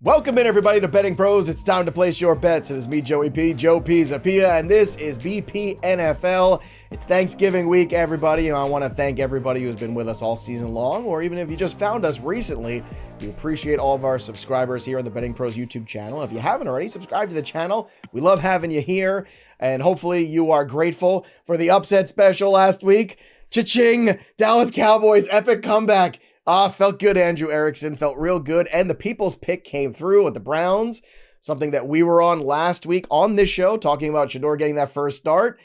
Welcome in, everybody, to Betting Pros. It's time to place your bets. It is me, Joey P, Joe Pisapia, and this is BP NFL. It's Thanksgiving week, everybody, and I want to thank everybody who's been with us all season long, or even if you just found us recently. We appreciate all of our subscribers here on the Betting Pros YouTube channel. If you haven't already, subscribe to the channel. We love having you here, and hopefully you are grateful for the upset special last week. Cha-ching! Dallas Cowboys, epic comeback. Felt good, Andrew Erickson. Felt real good. And the people's pick came through with the Browns, something that we were on last week on this show, talking about Shedeur getting that first start.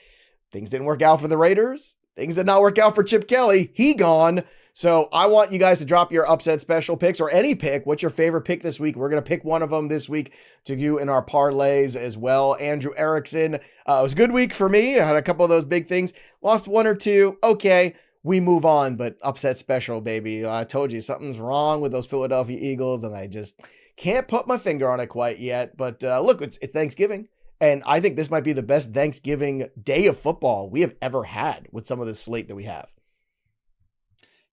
Things didn't work out for the Raiders. Things did not work out for Chip Kelly. He gone. So I want you guys to drop your upset special picks or any pick. What's your favorite pick this week? We're going to pick one of them this week to do in our parlays as well. Andrew Erickson. It was a good week for me. I had a couple of those big things. Lost one or two. Okay. We move on, but upset special, baby. I told you something's wrong with those Philadelphia Eagles, and I just can't put my finger on it quite yet. But look, it's Thanksgiving, and I think this might be the best Thanksgiving day of football we have ever had with some of the slate that we have.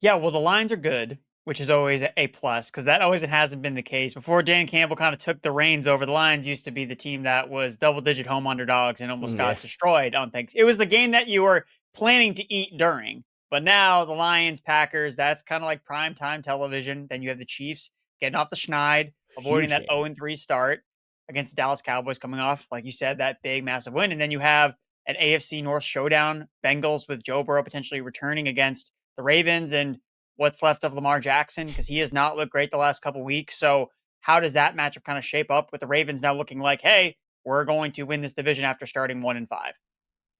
Yeah, well, the lines are good, which is always a plus, because that always hasn't been the case. Before Dan Campbell kind of took the reins over, the Lions used to be the team that was double-digit home underdogs and almost got destroyed on Thanksgiving. It was the game that you were planning to eat during. But now the Lions, Packers, that's kind of like primetime television. Then you have the Chiefs getting off the schneid, avoiding that 0-3 start against the Dallas Cowboys coming off, like you said, that big, massive win. And then you have an AFC North showdown, Bengals with Joe Burrow potentially returning against the Ravens and what's left of Lamar Jackson, because he has not looked great the last couple weeks. So how does that matchup kind of shape up with the Ravens now looking like, hey, we're going to win this division after starting 1-5?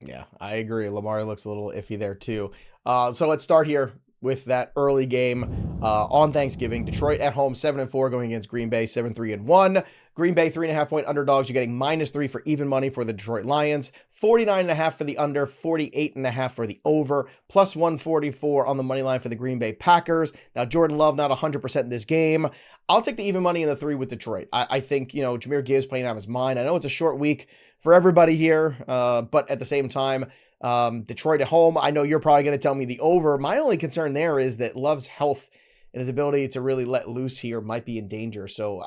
Yeah, I agree. Lamar looks a little iffy there too. So let's start here with that early game on Thanksgiving. Detroit at home, 7-4, going against Green Bay, 7-3-1. Green Bay, 3.5-point underdogs. You're getting -3 for even money for the Detroit Lions, 49.5 for the under, 48.5 for the over, plus 144 on the money line for the Green Bay Packers. Now, Jordan Love not 100% in this game. I'll take the even money in the 3 with Detroit. I think, Jahmyr Gibbs playing out of his mind. I know it's a short week for everybody here, but at the same time, Detroit at home, I know you're probably going to tell me the over. My only concern there is that Love's health and his ability to really let loose here might be in danger. So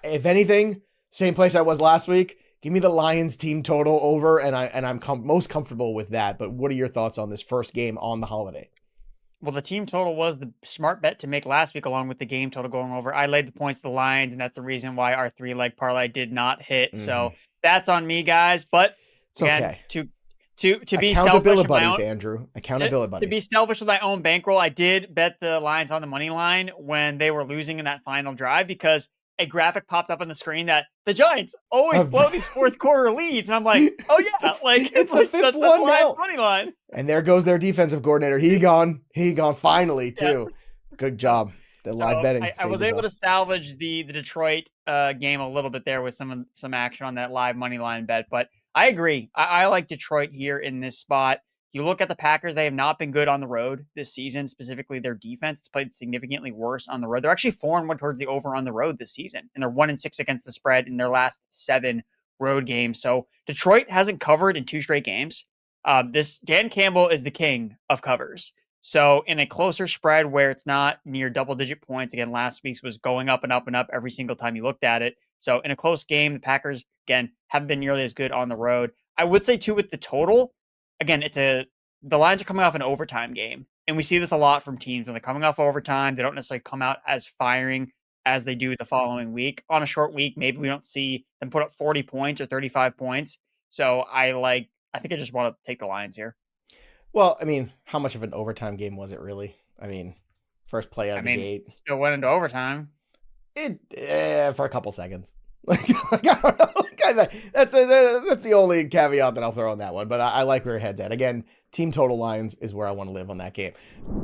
if anything, same place I was last week, give me the Lions team total over, and I'm most comfortable with that. But what are your thoughts on this first game on the holiday? Well, the team total was the smart bet to make last week, along with the game total going over. I laid the points to the Lions, and that's the reason why our 3-leg parlay did not hit. Mm-hmm. So that's on me, guys. But it's again, okay. To be selfish, buddies, Andrew. Accountability buddies. To be selfish with my own bankroll, I did bet the Lions on the money line when they were losing in that final drive, because a graphic popped up on the screen that the Giants always blow these fourth quarter leads, and I'm like, oh yeah, it's the fifth one now. Money line. And there goes their defensive coordinator. He gone finally too. Yeah. Good job. The live betting. I was able to salvage the Detroit game a little bit there with some action on that live money line bet, but I agree. I like Detroit here in this spot. You look at the Packers, they have not been good on the road this season, specifically their defense. It's played significantly worse on the road. They're actually 4-1 towards the over on the road this season, and they're 1-6 against the spread in their last 7 road games. So Detroit hasn't covered in 2 straight games. This Dan Campbell is the king of covers. So in a closer spread where it's not near double-digit points, again, last week's was going up and up and up every single time you looked at it. So in a close game, the Packers, again, haven't been nearly as good on the road. I would say, too, with the total, again, the lines are coming off an overtime game. And we see this a lot from teams. When they're coming off overtime, they don't necessarily come out as firing as they do the following week. On a short week, maybe we don't see them put up 40 points or 35 points. So I think I just want to take the Lions here. Well, I mean, how much of an overtime game was it really? I mean, first play out of the gate. Still went into overtime. For a couple seconds. I don't know. That's the only caveat that I'll throw on that one. But I like where your head's at. Again, team total Lions is where I want to live on that game.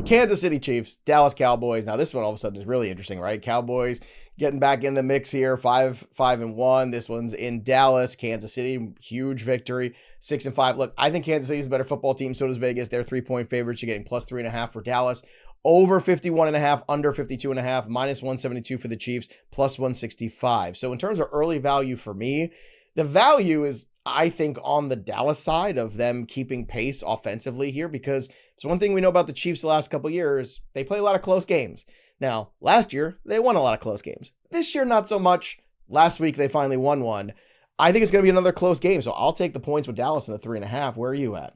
Kansas City Chiefs, Dallas Cowboys. Now this one all of a sudden is really interesting, right? Cowboys getting back in the mix here, 5-1. This one's in Dallas. Kansas City, huge victory, 6-5. Look, I think Kansas City is a better football team. So does Vegas. They're 3-point favorites. You're getting plus 3.5 for Dallas. Over 51.5, under 52.5, minus 172 for the Chiefs, plus 165. So in terms of early value for me, the value is I think, on the Dallas side of them keeping pace offensively here, because it's one thing we know about the Chiefs the last couple of years. They play a lot of close games. Now, last year, they won a lot of close games. This year, not so much. Last week, they finally won one. I think it's going to be another close game, so I'll take the points with Dallas in the 3.5. Where are you at?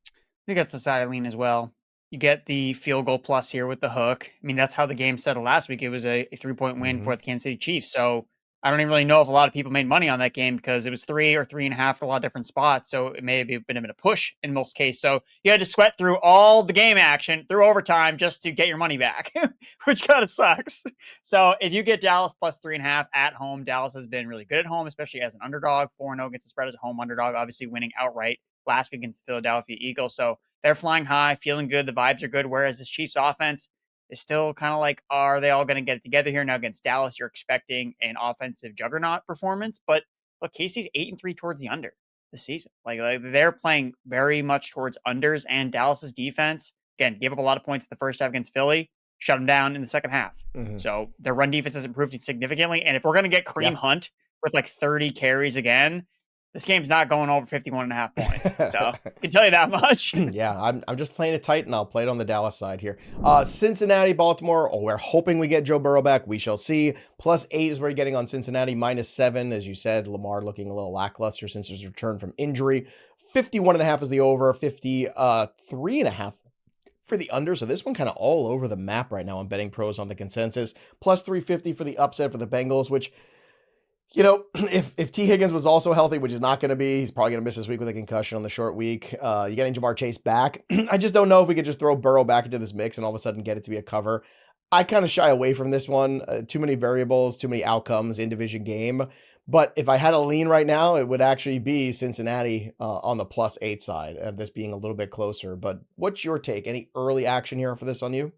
I think that's the side I lean as well. You get the field goal plus here with the hook. I mean, that's how the game settled last week. It was a 3-point win for the Kansas City Chiefs. So I don't even really know if a lot of people made money on that game because it was 3 or 3.5 for a lot of different spots. So it may have been a push in most cases. So you had to sweat through all the game action through overtime just to get your money back, which kind of sucks. So if you get Dallas plus 3.5 at home, Dallas has been really good at home, especially as an underdog. 4-0 against the spread as a home underdog, obviously winning outright last week against the Philadelphia Eagles. So they're flying high, feeling good. The vibes are good. Whereas this Chiefs offense is still kind of like, are they all going to get it together here? Now against Dallas, you're expecting an offensive juggernaut performance. But look, Casey's 8-3 towards the under this season. Like they're playing very much towards unders, and Dallas's defense, again, gave up a lot of points in the first half against Philly, shut them down in the second half. So their run defense has improved significantly. And if we're going to get Kareem Hunt with like 30 carries again, this game's not going over 51.5 points. So I can tell you that much. Yeah, I'm just playing it tight, and I'll play it on the Dallas side here. Cincinnati, Baltimore. Oh, we're hoping we get Joe Burrow back. We shall see. +8 is where you're getting on Cincinnati. -7, as you said. Lamar looking a little lackluster since his return from injury. 51.5 is the over. 53.5 for the under. So this one kind of all over the map right now on BettingPros on the consensus. +350 for the upset for the Bengals, which, you know, if T. Higgins was also healthy, which is not going to be, he's probably going to miss this week with a concussion on the short week. You're getting Jamar Chase back. I just don't know if we could just throw Burrow back into this mix and all of a sudden get it to be a cover. I kind of shy away from this one. Too many variables, too many outcomes in division game. But if I had a lean right now, it would actually be Cincinnati on the +8 side of this being a little bit closer. But what's your take? Any early action here for this on you?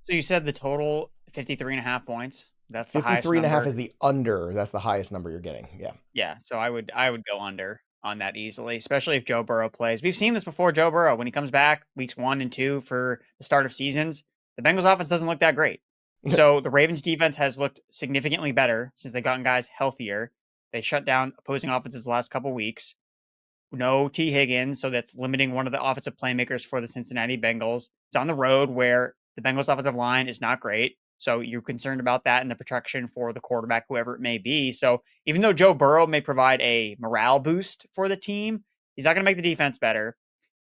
So you said the total 53.5 points. That's the highest 53.5 is the under. That's the highest number you're getting. Yeah. Yeah. So I would go under on that easily, especially if Joe Burrow plays. We've seen this before. Joe Burrow, when he comes back weeks 1 and 2 for the start of seasons, the Bengals offense doesn't look that great. So the Ravens defense has looked significantly better since they've gotten guys healthier. They shut down opposing offenses the last couple weeks. No T. Higgins, so that's limiting one of the offensive playmakers for the Cincinnati Bengals. It's on the road where the Bengals offensive line is not great. So you're concerned about that and the protection for the quarterback, whoever it may be. So even though Joe Burrow may provide a morale boost for the team, he's not going to make the defense better.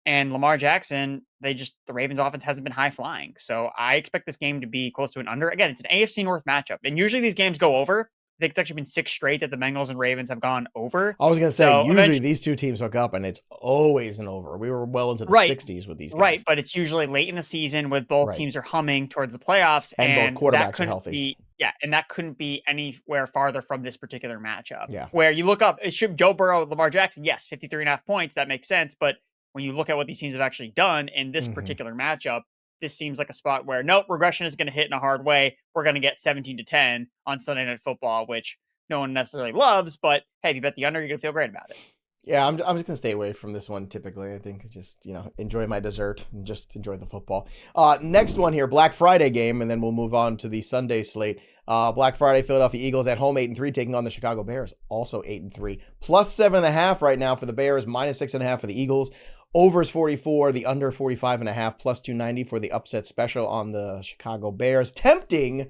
And Lamar Jackson, the Ravens offense hasn't been high flying. So I expect this game to be close to an under. Again, it's an AFC North matchup. And usually these games go over. I think it's actually been 6 straight that the Bengals and Ravens have gone over. I was going to say, usually these two teams hook up and it's always an over. We were well into the 60s with these games. Right, but it's usually late in the season with both teams are humming towards the playoffs. And both quarterbacks are healthy. And that couldn't be anywhere farther from this particular matchup. Yeah. Where you look up, it should Joe Burrow, Lamar Jackson, yes, 53.5 points, that makes sense. But when you look at what these teams have actually done in this particular matchup, this seems like a spot where, nope, regression is going to hit in a hard way. We're going to get 17-10 on Sunday Night Football, which no one necessarily loves, but hey, if you bet the under, you're going to feel great about it. Yeah, I'm just going to stay away from this one typically. I think just, enjoy my dessert and just enjoy the football. Next one here, Black Friday game, and then we'll move on to the Sunday slate. Black Friday, Philadelphia Eagles at home 8-3, taking on the Chicago Bears, also 8-3. +7.5 right now for the Bears, -6.5 for the Eagles. Overs 44, the under 45.5, +290 for the upset special on the Chicago Bears. Tempting.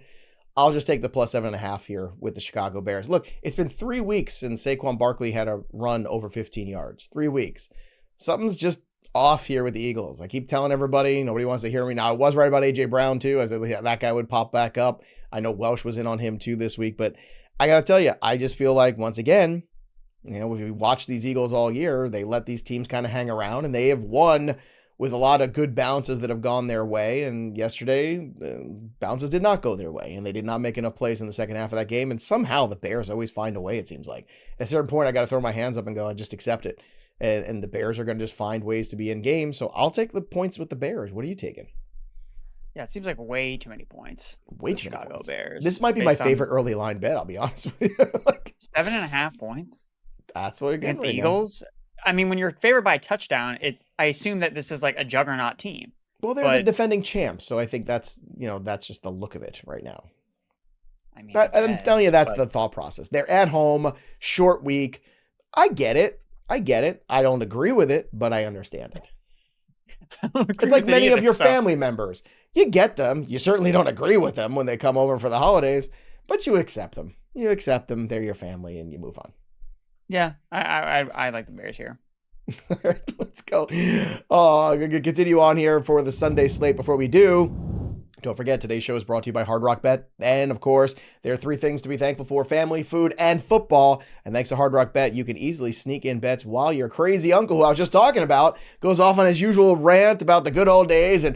I'll just take the +7.5 here with the Chicago Bears. Look, it's been 3 weeks since Saquon Barkley had a run over 15 yards. 3 weeks. Something's just off here with the Eagles. I keep telling everybody, nobody wants to hear me. Now, I was right about A.J. Brown, too. I said that guy would pop back up. I know Welsh was in on him, too, this week. But I got to tell you, I just feel like, once again, if we watch these Eagles all year, they let these teams kind of hang around, and they have won with a lot of good bounces that have gone their way. And yesterday, bounces did not go their way, and they did not make enough plays in the second half of that game. And somehow the Bears always find a way, it seems like. At a certain point, I got to throw my hands up and go, I just accept it. And the Bears are going to just find ways to be in games. So I'll take the points with the Bears. What are you taking? Yeah, it seems like way too many points. Way too Chicago many points. Bears. This might be my favorite early line bet, I'll be honest with you. 7.5 points? That's what it gets against the Eagles. I mean, when you're favored by a touchdown, I assume that this is like a juggernaut team. Well, they're the defending champs, so I think that's just the look of it right now. I mean, I'm telling you, that's the thought process. They're at home, short week. I get it. I get it. I don't agree with it, but I understand it. I don't agree It's like with it many of either, your so. family members. You get them. You certainly don't agree with them when they come over for the holidays, but you accept them. You accept them. They're your family, and you move on. Yeah, I like the Bears here. All right, let's go. Oh, I'm going to continue on here for the Sunday slate. Before we do, don't forget, today's show is brought to you by Hard Rock Bet. And of course, there are 3 things to be thankful for: family, food, and football. And thanks to Hard Rock Bet, you can easily sneak in bets while your crazy uncle, who I was just talking about, goes off on his usual rant about the good old days. And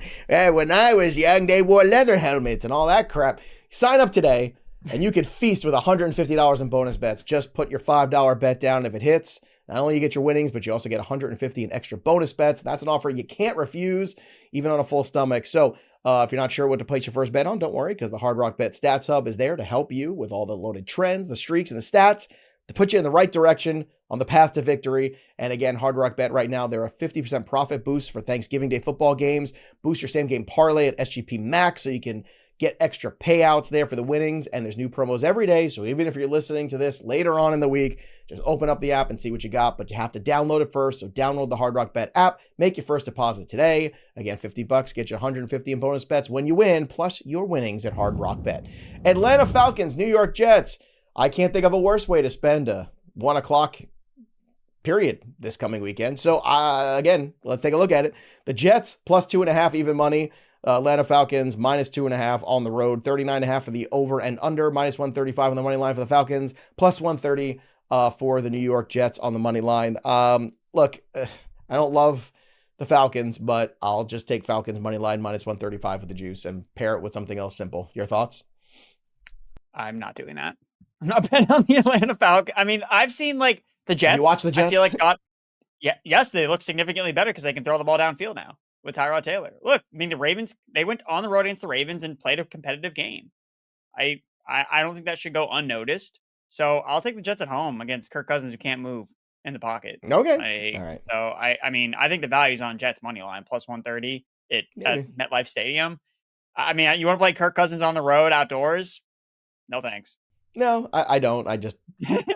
when I was young, they wore leather helmets and all that crap. Sign up today, and you could feast with $150 in bonus bets. Just put your $5 bet down. If it hits, not only you get your winnings, but you also get $150 in extra bonus bets. That's an offer you can't refuse, even on a full stomach. So if you're not sure what to place your first bet on, don't worry, because the Hard Rock Bet Stats Hub is there to help you with all the loaded trends, the streaks, and the stats to put you in the right direction on the path to victory. And again, Hard Rock Bet right now, they're a 50% profit boost for Thanksgiving Day football games. Boost your same game parlay at SGP Max so you can get extra payouts there for the winnings. And there's new promos every day. So even if you're listening to this later on in the week, just open up the app and see what you got. But you have to download it first. So download the Hard Rock Bet app. Make your first deposit today. Again, $50 get you $150 in bonus bets when you win, plus your winnings at Hard Rock Bet. Atlanta Falcons, New York Jets. I can't think of a worse way to spend a 1 o'clock period this coming weekend. So again, let's take a look at it. The Jets plus 2.5 even money. Atlanta Falcons minus 2.5 on the road, 39.5 for the over and under, minus 135 on the money line for the Falcons, plus 130 for the New York Jets on the money line. Look, I don't love the Falcons, but I'll just take Falcons money line minus 135 with the juice and pair it with something else simple. Your thoughts? I'm not doing that. I'm not betting on the Atlanta Falcons. I mean, I've seen like the Jets. You watch the Jets? I feel like yes, they look significantly better because they can throw the ball downfield now with Tyrod Taylor. Look, I mean, the Ravens, they went on the road against the Ravens and played a competitive game. I don't think that should go unnoticed. So I'll take the Jets at home against Kirk Cousins, who can't move in the pocket. Okay. All right. So I mean, I think the value's on Jets money line plus 130 at MetLife Stadium. I mean, you want to play Kirk Cousins on the road outdoors? No, thanks. No, I don't. I just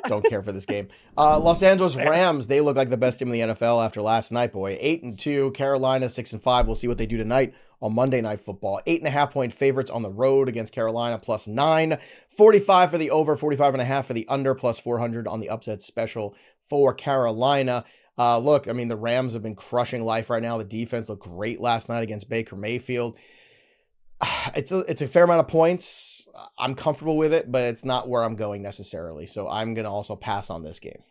don't care for this game. Los Angeles Rams, they look like the best team in the NFL after last night, boy. 8-2, Carolina 6-5. We'll see what they do tonight on Monday Night Football. 8.5-point favorites on the road against Carolina, plus 9. 45 for the over, 45.5 for the under, plus 400 on the upset special for Carolina. Look, I mean, the Rams have been crushing life right now. The defense looked great last night against Baker Mayfield. It's a fair amount of points. I'm comfortable with it, but it's not where I'm going necessarily. So I'm going to also pass on this game.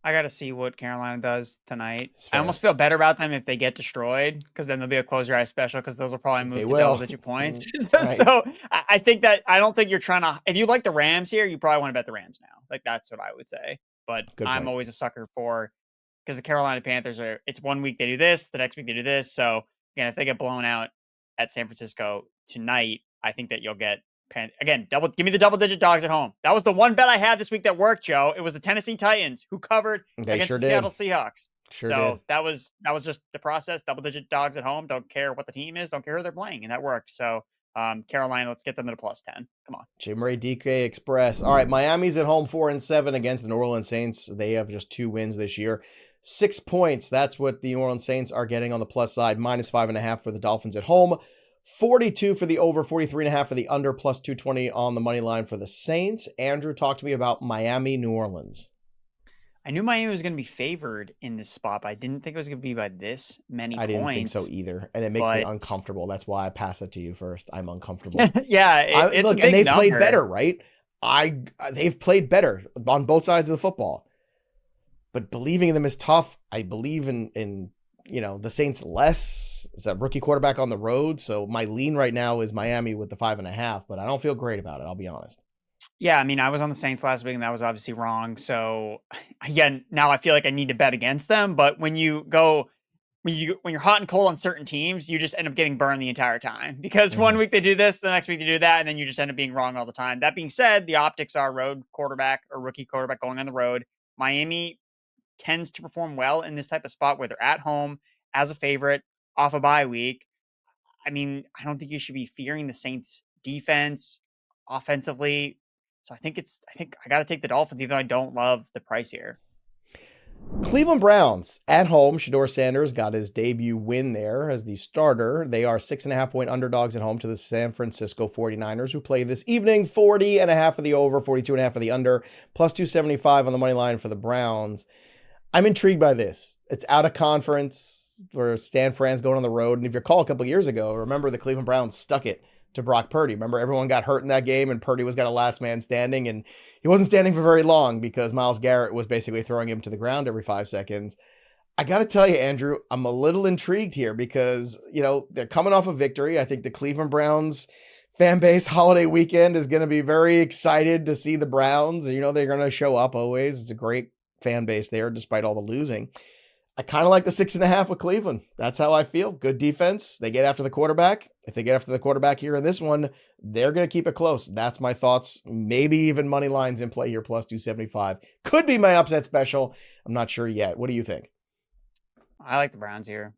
I got to see what Carolina does tonight. I almost feel better about them if they get destroyed, because then there'll be a close your eyes special, because those will probably move to double-digit points. Right. So I think that I don't think you're trying to. If you like the Rams here, you probably want to bet the Rams now. Like, that's what I would say. But I'm always a sucker for, because the Carolina Panthers are. It's 1 week they do this, the next week they do this. So again, if they get blown out at San Francisco tonight, I think that you'll get. Again, give me the double-digit dogs at home. That was the one bet I had this week that worked, Joe. It was the Tennessee Titans, who covered against the Seattle Seahawks. So that was just the process. Double-digit dogs at home. Don't care what the team is. Don't care who they're playing, and that worked. So Carolina, let's get them to the plus 10. Come on. Jim Ray DK Express. All right, Miami's at home 4-7 against the New Orleans Saints. They have just 2 wins this year. 6 points. That's what the New Orleans Saints are getting on the plus side. Minus 5.5 for the Dolphins at home. 42 for the over, 43.5 for the under, plus 220 on the money line for the Saints. Andrew, talk to me about Miami, New Orleans. I knew Miami was going to be favored in this spot, but I didn't think it was going to be by this many points. I didn't think so either, and it makes me uncomfortable. That's why I pass it to you first. I'm uncomfortable. Yeah, it's a big and they've number. played better, right? They've played better on both sides of the football, but believing in them is tough. I believe in the Saints less. It's a rookie quarterback on the road. So my lean right now is Miami with the 5.5, but I don't feel great about it. I'll be honest. Yeah. I mean, I was on the Saints last week and that was obviously wrong. So again, now I feel like I need to bet against them. But when you're hot and cold on certain teams, you just end up getting burned the entire time, because 1 week they do this, the next week they do that, and then you just end up being wrong all the time. That being said, the optics are road quarterback or rookie quarterback going on the road. Miami tends to perform well in this type of spot where they're at home as a favorite off a bye week. I mean, I don't think you should be fearing the Saints defense offensively. So I think I got to take the Dolphins, even though I don't love the price here. Cleveland Browns at home. Shedeur Sanders got his debut win there as the starter. They are 6.5-point underdogs at home to the San Francisco 49ers, who play this evening. 40.5 for the over, 42.5 for the under, plus 275 on the money line for the Browns. I'm intrigued by this. It's out of conference where San Fran's going on the road. And if you recall a couple years ago, remember the Cleveland Browns stuck it to Brock Purdy. Remember everyone got hurt in that game and Purdy was got a last man standing, and he wasn't standing for very long because Myles Garrett was basically throwing him to the ground every 5 seconds. I got to tell you, Andrew, I'm a little intrigued here because, they're coming off a victory. I think the Cleveland Browns fan base holiday weekend is going to be very excited to see the Browns. They're going to show up always. It's a great fan base there despite all the losing. I kind of like the 6.5 with Cleveland. That's how I feel. Good defense. They get after the quarterback. If they get after the quarterback here in this one, they're going to keep it close. That's my thoughts. Maybe even money lines in play here, plus 275. Could be my upset special. I'm not sure yet. What do you think? I like the Browns here.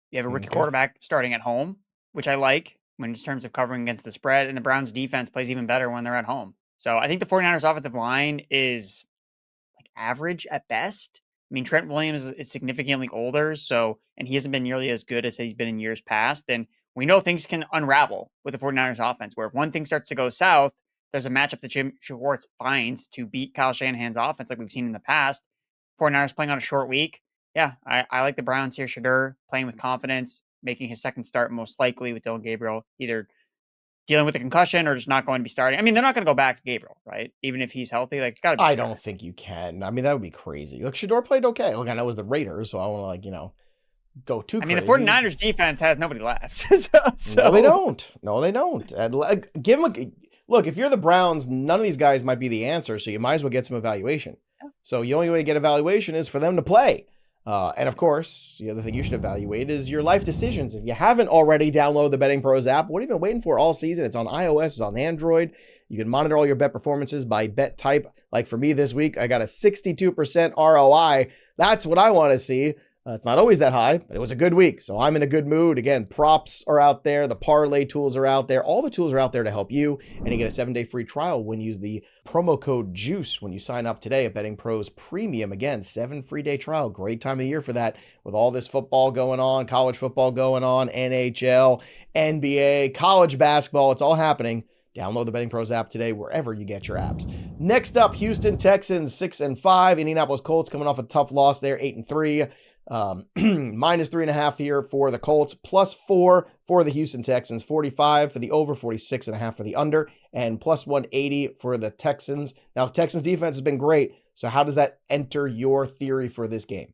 You have a rookie quarterback starting at home, which I like in terms of covering against the spread, and the Browns defense plays even better when they're at home. So I think the 49ers offensive line is average at best. I mean, Trent Williams is significantly older, and he hasn't been nearly as good as he's been in years past. And we know things can unravel with the 49ers offense, where if one thing starts to go south, there's a matchup that Jim Schwartz finds to beat Kyle Shanahan's offense like we've seen in the past. 49ers playing on a short week. Yeah, I like the Browns here. Shedeur playing with confidence, making his second start most likely with Dylan Gabriel either dealing with a concussion or just not going to be starting. I mean, they're not going to go back to Gabriel, right? Even if he's healthy, it's got to be. I don't think you can. I mean, that would be crazy. Look, Shedeur played okay. Look, I know it was the Raiders, so I want to, go too crazy. I mean, the 49ers defense has nobody left. So. No, they don't. No, they don't. And give them look, if you're the Browns, none of these guys might be the answer, so you might as well get some evaluation. Yeah. So the only way to get evaluation is for them to play. And of course, the other thing you should evaluate is your life decisions. If you haven't already downloaded the BettingPros app, what have you been waiting for all season? It's on iOS, it's on Android. You can monitor all your bet performances by bet type. Like for me this week, I got a 62% ROI. That's what I want to see. It's not always that high, but it was a good week. So I'm in a good mood. Again, props are out there. The parlay tools are out there. All the tools are out there to help you. And you get a 7-day free trial when you use the promo code JUICE when you sign up today at Betting Pros Premium. Again, 7 free day trial. Great time of year for that with all this football going on, college football going on, NHL, NBA, college basketball. It's all happening. Download the Betting Pros app today wherever you get your apps. Next up, Houston Texans 6-5. Indianapolis Colts coming off a tough loss there, 8-3. Minus 3.5 here for the Colts, plus 4 for the Houston Texans, 45 for the over, 46.5 for the under, and plus 180 for the Texans. Now, Texans defense has been great. So how does that enter your theory for this game?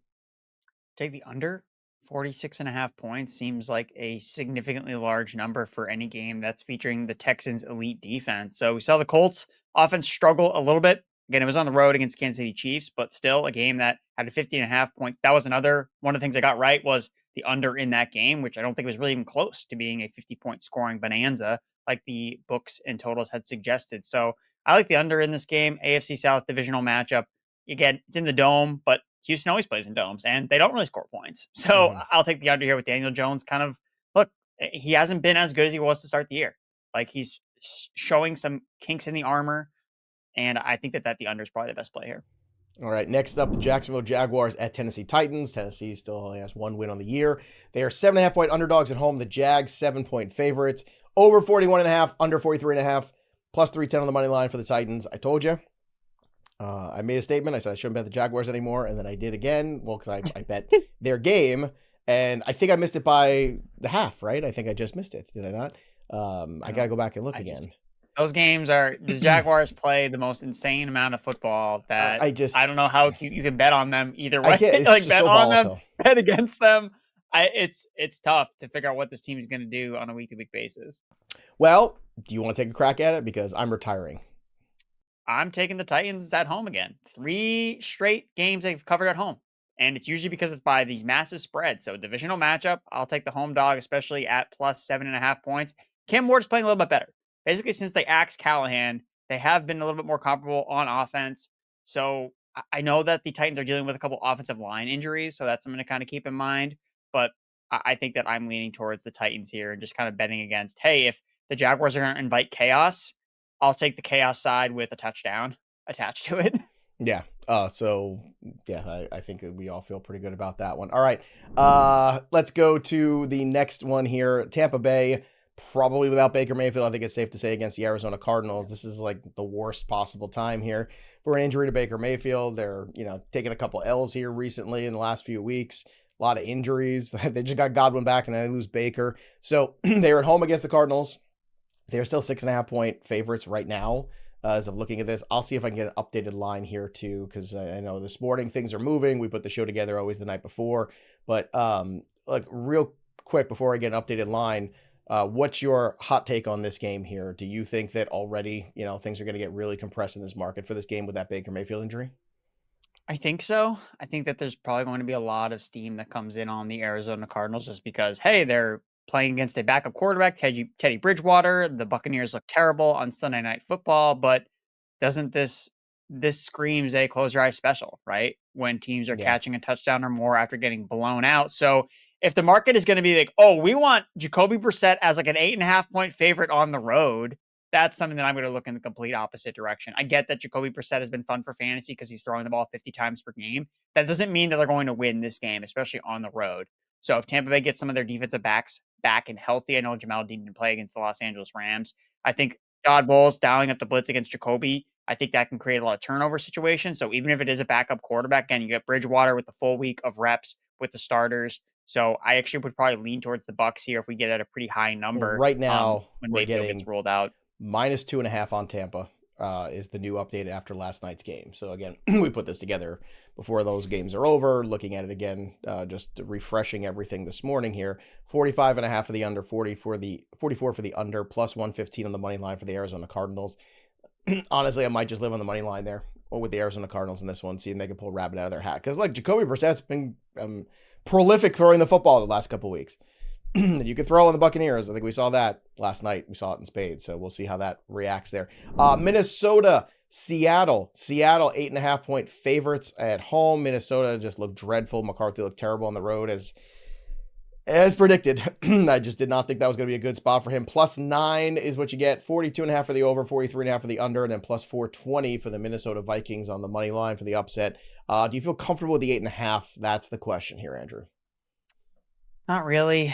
Take the under. 46.5 points seems like a significantly large number for any game that's featuring the Texans' elite defense. So we saw the Colts offense struggle a little bit. Again, it was on the road against Kansas City Chiefs, but still a game that had a 50.5 point. That was another one of the things I got right was the under in that game, which I don't think was really even close to being a 50-point scoring bonanza like the books and totals had suggested. So I like the under in this game. AFC South divisional matchup. Again, it's in the dome, but Houston always plays in domes and they don't really score points. So I'll take the under here with Daniel Jones. Look, he hasn't been as good as he was to start the year. He's showing some kinks in the armor. And I think that the under is probably the best play here. All right, next up, the Jacksonville Jaguars at Tennessee Titans. Tennessee still only has one win on the year. They are 7.5-point underdogs at home. The Jags, 7-point favorites. Over 41.5, under 43.5, plus 310 on the money line for the Titans. I told you. I made a statement. I said I shouldn't bet the Jaguars anymore, and then I did again. Well, because I bet their game, and I think I missed it by the half, right? I think I just missed it. Did I not? I got to go back and look again. Those games the Jaguars play the most insane amount of football that I don't know how you can bet on them either way. Bet on them, bet against them. It's tough to figure out what this team is going to do on a week-to-week basis. Well, do you want to take a crack at it? Because I'm retiring. I'm taking the Titans at home again. 3 straight games they've covered at home. And it's usually because it's by these massive spreads. So divisional matchup, I'll take the home dog, especially at plus 7.5 points. Cam Ward's playing a little bit better. Basically, since they axed Callahan, they have been a little bit more comparable on offense. So I know that the Titans are dealing with a couple offensive line injuries, so that's something to kind of keep in mind. But I think that I'm leaning towards the Titans here and just kind of betting against, hey, if the Jaguars are going to invite chaos, I'll take the chaos side with a touchdown attached to it. Yeah, So yeah, I think that we all feel pretty good about that one. All right. Let's go to the next one here. Tampa Bay, probably without Baker Mayfield. I think it's safe to say against the Arizona Cardinals. This is like the worst possible time here for an injury to Baker Mayfield. They're, taking a couple L's here recently in the last few weeks. A lot of injuries. They just got Godwin back and then they lose Baker. So they were at home against the Cardinals. They're still 6.5-point favorites right now. As of looking at this, I'll see if I can get an updated line here too, because I know this morning things are moving. We put the show together always the night before, but real quick before I get an updated line, what's your hot take on this game here? Do you think that already things are going to get really compressed in this market for this game with that Baker Mayfield injury? I think so. I think that there's probably going to be a lot of steam that comes in on the Arizona Cardinals just because, hey, they're playing against a backup quarterback, Teddy Bridgewater. The Buccaneers look terrible on Sunday Night Football, but doesn't this screams a close your eyes special, right? When teams are Yeah. catching a touchdown or more after getting blown out. So if the market is going to be like, oh, we want Jacoby Brissett as like an 8.5-point favorite on the road, that's something that I'm going to look in the complete opposite direction. I get that Jacoby Brissett has been fun for fantasy because he's throwing the ball 50 times per game. That doesn't mean that they're going to win this game, especially on the road. So if Tampa Bay gets some of their defensive backs back and healthy, I know Jamal didn't play against the Los Angeles Rams. I think Todd Bowles dialing up the blitz against Jacoby, I think that can create a lot of turnover situations. So even if it is a backup quarterback, again, you get Bridgewater with the full week of reps with the starters. So I actually would probably lean towards the Bucks here if we get at a pretty high number. Right now, when we're Mayfield getting gets rolled out. -2.5 on Tampa is the new update after last night's game. So again, we put this together before those games are over. Looking at it again, just refreshing everything this morning here. 45.5 for the under, 44 for the under, +115 on the money line for the Arizona Cardinals. Honestly, I might just live on the money line there or with the Arizona Cardinals in this one, see if they can pull a rabbit out of their hat. Because Jacoby Brissett's been prolific throwing the football the last couple of weeks. You could throw on the Buccaneers. I think we saw that last night. We saw it in spades. So we'll see how that reacts there. Minnesota, Seattle. Seattle, 8.5-point favorites at home. Minnesota just looked dreadful. McCarthy looked terrible on the road as predicted. I just did not think that was going to be a good spot for him. +9 is what you get. 42.5 for the over, 43.5 for the under, and then +420 for the Minnesota Vikings on the money line for the upset. Do you feel comfortable with the 8.5? That's the question here, Andrew. Not really.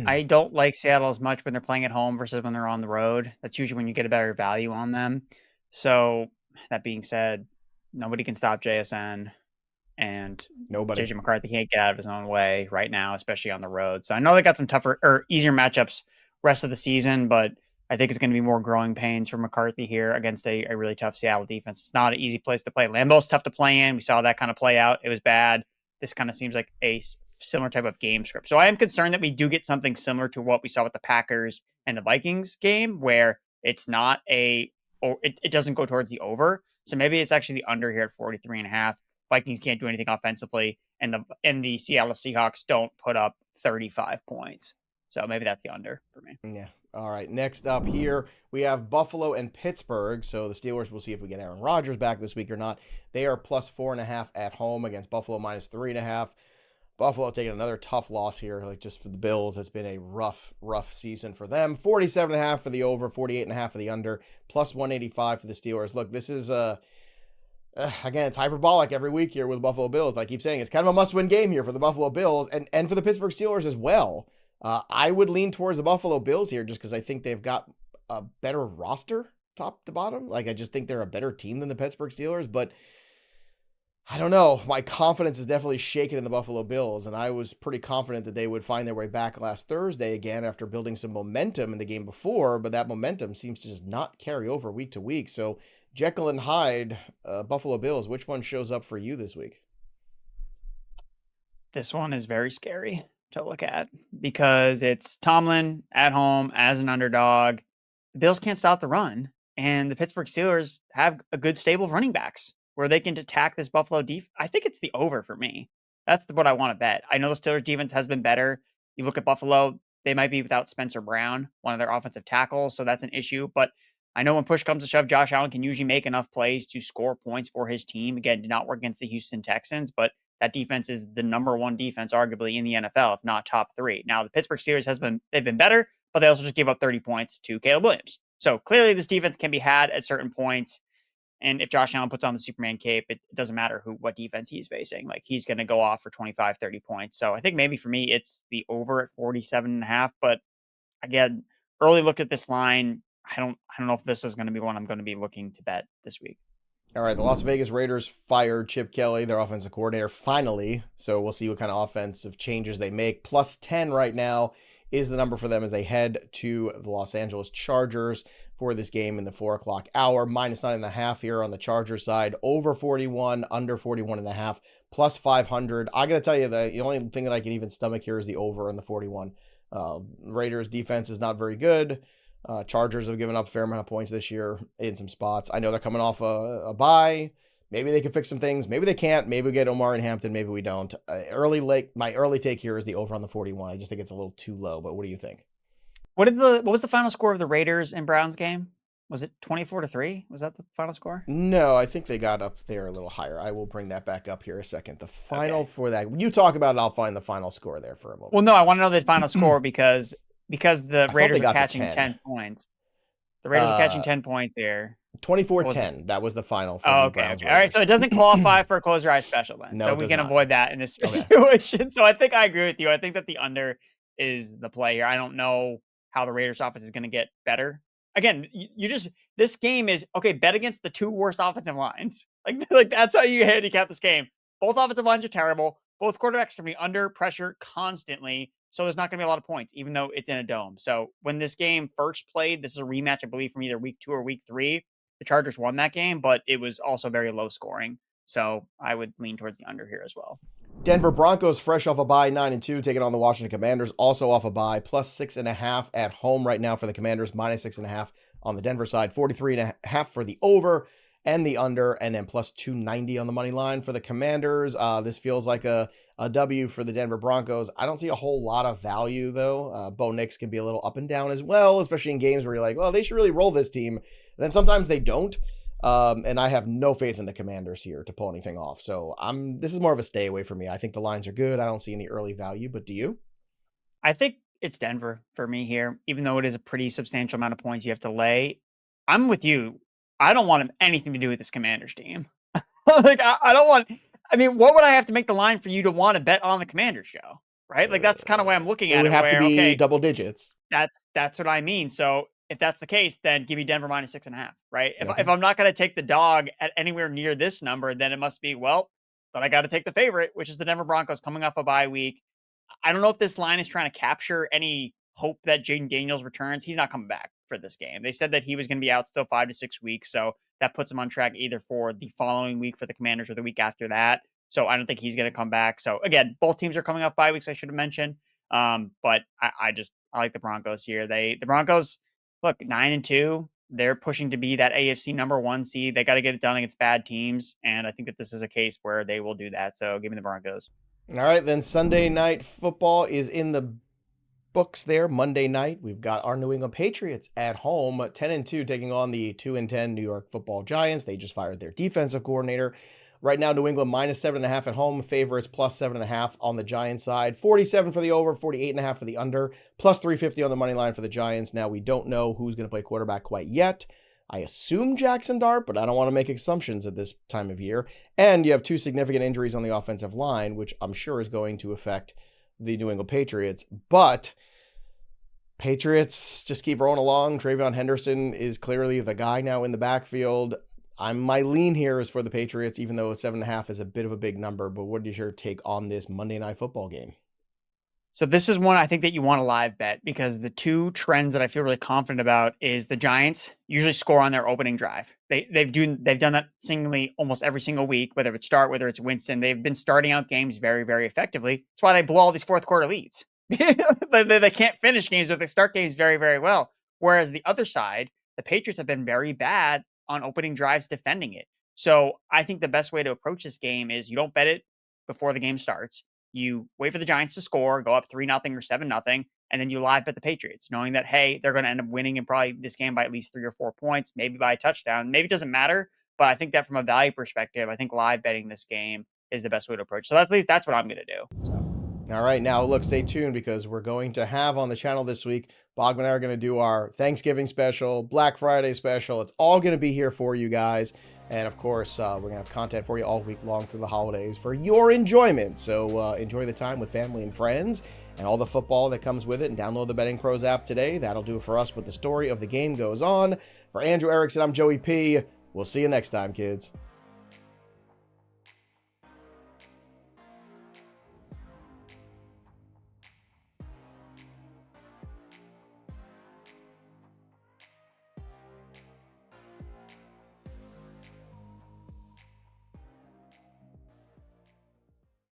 I don't like Seattle as much when they're playing at home versus when they're on the road. That's usually when you get a better value on them. So that being said, nobody can stop JSN, and Nobody. JJ McCarthy can't get out of his own way right now, especially on the road. So I know they got some tougher or easier matchups rest of the season, but I think it's going to be more growing pains for McCarthy here against a really tough Seattle defense. It's not an easy place to play. Lambeau's tough to play in. We saw that kind of play out. It was bad. This kind of seems like a similar type of game script. So I am concerned that we do get something similar to what we saw with the Packers and the Vikings game, where it's not it doesn't go towards the over. So maybe it's actually the under here at 43.5. Vikings can't do anything offensively, and the Seattle Seahawks don't put up 35 points. So maybe that's the under for me. Yeah. All right. Next up here, we have Buffalo and Pittsburgh. So the Steelers, we'll see if we get Aaron Rodgers back this week or not. They are +4.5 at home against Buffalo -3.5. Buffalo taking another tough loss here, just for the Bills. It's been a rough season for them. 47.5 for the over, 48.5 for the under, +185 for the Steelers. Look, this is again, it's hyperbolic every week here with the Buffalo Bills, but I keep saying it's kind of a must-win game here for the Buffalo Bills and for the Pittsburgh Steelers as well. I would lean towards the Buffalo Bills here just because I think they've got a better roster top to bottom. I just think they're a better team than the Pittsburgh Steelers, but I don't know. My confidence is definitely shaken in the Buffalo Bills, and I was pretty confident that they would find their way back last Thursday again after building some momentum in the game before, but that momentum seems to just not carry over week to week. So Jekyll and Hyde, Buffalo Bills, which one shows up for you this week? This one is very scary to look at because it's Tomlin at home as an underdog. The Bills can't stop the run, and the Pittsburgh Steelers have a good stable of running backs where they can attack this Buffalo defense. I think it's the over for me. That's what I want to bet. I know the Steelers defense has been better. You look at Buffalo, they might be without Spencer Brown, one of their offensive tackles, so that's an issue. But I know when push comes to shove, Josh Allen can usually make enough plays to score points for his team. Again, did not work against the Houston Texans, but that defense is the number one defense, arguably, in the NFL, if not top three. Now, the Pittsburgh Steelers they've been better, but they also just gave up 30 points to Caleb Williams. So clearly this defense can be had at certain points. And if Josh Allen puts on the Superman cape, it doesn't matter what defense he's facing. Like, he's going to go off for 25, 30 points. So I think maybe for me, it's the over at 47.5. But again, early look at this line. I don't know if this is going to be one I'm going to be looking to bet this week. All right, the Las Vegas Raiders fired Chip Kelly, their offensive coordinator, finally. So we'll see what kind of offensive changes they make. Plus 10 right now is the number for them as they head to the Los Angeles Chargers for this game in the 4 o'clock hour. Minus 9.5 here on the Chargers side. Over 41, under 41.5, plus 500. I got to tell you, the only thing that I can even stomach here is the over in the 41. Raiders defense is not very good. Chargers have given up a fair amount of points this year in some spots. I know they're coming off a bye. Maybe they can fix some things. Maybe they can't. Maybe we get Omar and Hampton. Maybe we don't. My early take here is the over on the 41. I just think it's a little too low, but what do you think? What was the final score of the Raiders and Browns game? Was it 24-3? Was that the final score? No, I think they got up there a little higher. I will bring that back up here a second. The final for that. You talk about it. I'll find the final score there for a moment. Well, no, I want to know the final score because the Raiders are catching 10 points. The Raiders are catching 10 points here. 24-10. That was the final. For okay. All right. So it doesn't qualify for a close your eyes special then. No, so we can avoid that in this situation. So I think I agree with you. I think that the under is the play here. I don't know how the Raiders offense is going to get better. Again, this game is okay. Bet against the two worst offensive lines. Like that's how you handicap this game. Both offensive lines are terrible. Both quarterbacks are going to be under pressure constantly. So there's not going to be a lot of points, even though it's in a dome. So when this game first played, this is a rematch, I believe, from either week 2 or week 3. The Chargers won that game, but it was also very low scoring. So I would lean towards the under here as well. Denver Broncos fresh off a bye, 9-2, taking on the Washington Commanders, also off a bye, plus 6.5 at home right now for the Commanders, minus 6.5 on the Denver side, 43.5 for the over and the under, and then plus 290 on the money line for the Commanders. This feels like a W for the Denver Broncos. I don't see a whole lot of value, though. Bo Nix can be a little up and down as well, especially in games where you're like, well, they should really roll this team. And then sometimes they don't. And I have no faith in the Commanders here to pull anything off. So this is more of a stay away for me. I think the lines are good. I don't see any early value, but do you? I think it's Denver for me here, even though it is a pretty substantial amount of points you have to lay. I'm with you. I don't want anything to do with this Commanders team. Like, I don't want, what would I have to make the line for you to want to bet on the Commanders, Joe? Right? Like, that's kind of way I'm looking at it. It would have to be double digits. That's what I mean. So if that's the case, then give me Denver minus 6.5, right? If I'm not going to take the dog at anywhere near this number, then it must be, but I got to take the favorite, which is the Denver Broncos coming off a bye week. I don't know if this line is trying to capture any hope that Jaden Daniels returns. He's not coming back for this game. They said that he was going to be out still 5 to 6 weeks. So that puts him on track either for the following week for the Commanders or the week after that. So I don't think he's going to come back. So again, both teams are coming off bye weeks, I should have mentioned. But I like the Broncos here. The Broncos, look, 9-2. They're pushing to be that AFC number 1 seed. They got to get it done against bad teams. And I think that this is a case where they will do that. So give me the Broncos. All right, then Sunday night football is in the books there. Monday night, we've got our New England Patriots at home, 10-2, taking on the 2-10 New York Football Giants. They just fired their defensive coordinator. Right now, New England minus 7.5 at home, favorites plus 7.5 on the Giants side, 47 for the over, 48.5 for the under, plus 350 on the money line for the Giants. Now, we don't know who's going to play quarterback quite yet. I assume Jackson Dart, but I don't want to make assumptions at this time of year. And you have 2 significant injuries on the offensive line, which I'm sure is going to affect the New England Patriots. But Patriots just keep rolling along. Travion Henderson is clearly the guy now in the backfield. My lean here is for the Patriots, even though 7.5 is a bit of a big number. But what is your take on this Monday Night Football game? So this is one I think that you want to live bet because the 2 trends that I feel really confident about is the Giants usually score on their opening drive. They've done that singly almost every single week, whether it's Start, whether it's Winston. They've been starting out games very, very effectively. That's why they blow all these fourth quarter leads. They can't finish games, but they start games very, very well. Whereas the other side, the Patriots have been very bad on opening drives defending it. So I think the best way to approach this game is you don't bet it before the game starts. You wait for the Giants to score, go up 3-0 or 7-0, and then you live bet the Patriots, knowing that, hey, they're going to end up winning in probably this game by at least 3 or 4 points, maybe by a touchdown. Maybe it doesn't matter, but I think that from a value perspective, I think live betting this game is the best way to approach. So that's what I'm going to do. So. All right, now look, stay tuned because we're going to have on the channel this week, Bogman and I are going to do our Thanksgiving special, Black Friday special. It's all going to be here for you guys. And of course, we're going to have content for you all week long through the holidays for your enjoyment. So enjoy the time with family and friends and all the football that comes with it. And download the Betting Pros app today. That'll do it for us, but the story of the game goes on. For Andrew Erickson, I'm Joey P. We'll see you next time, kids.